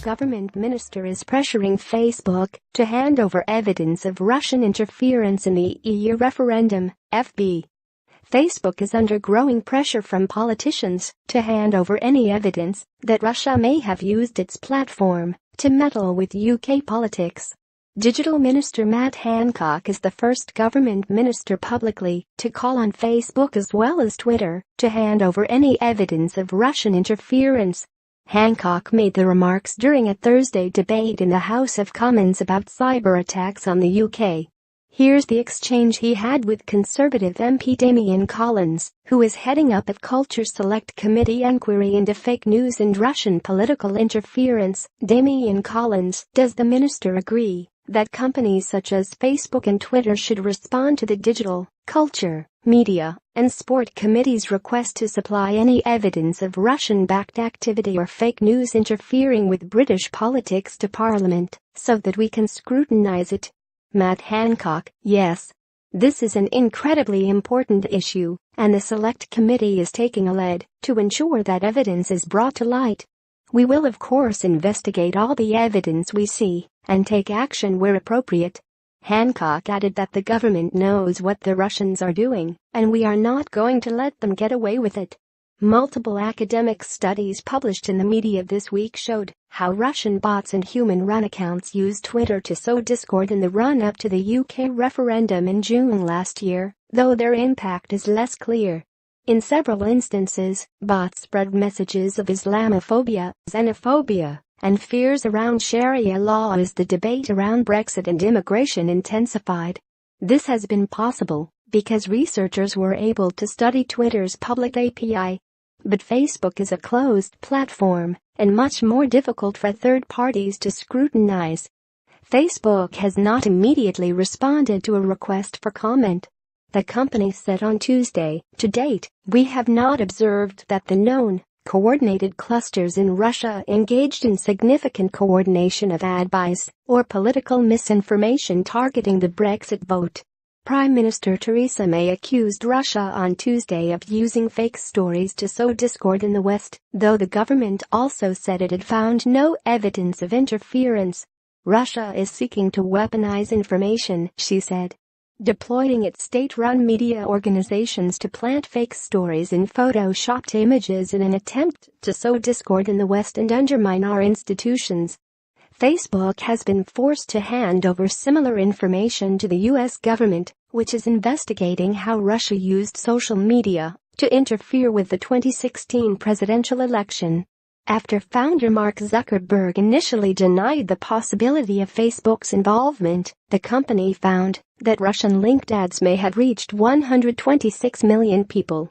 government minister is pressuring Facebook to hand over evidence of Russian interference in the EU referendum, FB. Facebook is under growing pressure from politicians to hand over any evidence that Russia may have used its platform to meddle with UK politics. Digital Minister Matt Hancock is the first government minister publicly to call on Facebook as well as Twitter to hand over any evidence of Russian interference. Hancock made the remarks during a Thursday debate in the House of Commons about cyber attacks on the UK. Here's the exchange he had with Conservative MP Damian Collins, who is heading up a Culture Select Committee inquiry into fake news and Russian political interference. Damian Collins: does the minister agree that companies such as Facebook and Twitter should respond to the Digital, Culture, Media, and Sport Committee's request to supply any evidence of Russian-backed activity or fake news interfering with British politics to Parliament, so that we can scrutinise it? Matt Hancock: yes. This is an incredibly important issue, and the Select Committee is taking a lead to ensure that evidence is brought to light. We will of course investigate all the evidence we see and take action where appropriate. Hancock added that the government knows what the Russians are doing, and we are not going to let them get away with it. Multiple academic studies published in the media this week showed how Russian bots and human-run accounts used Twitter to sow discord in the run-up to the UK referendum in June last year, though their impact is less clear. In several instances, bots spread messages of Islamophobia, xenophobia, and fears around Sharia law as the debate around Brexit and immigration intensified. This has been possible because researchers were able to study Twitter's public API. But Facebook is a closed platform and much more difficult for third parties to scrutinize. Facebook has not immediately responded to a request for comment. The company said on Tuesday, "To date, we have not observed that the known, coordinated clusters in Russia engaged in significant coordination of ad buys or political misinformation targeting the Brexit vote." Prime Minister Theresa May accused Russia on Tuesday of using fake stories to sow discord in the West, though the government also said it had found no evidence of interference. Russia is seeking to weaponize information, she said, deploying its state-run media organizations to plant fake stories in photoshopped images in an attempt to sow discord in the West and undermine our institutions. Facebook has been forced to hand over similar information to the U.S. government, which is investigating how Russia used social media to interfere with the 2016 presidential election. After founder Mark Zuckerberg initially denied the possibility of Facebook's involvement, the company found that Russian-linked ads may have reached 126 million people.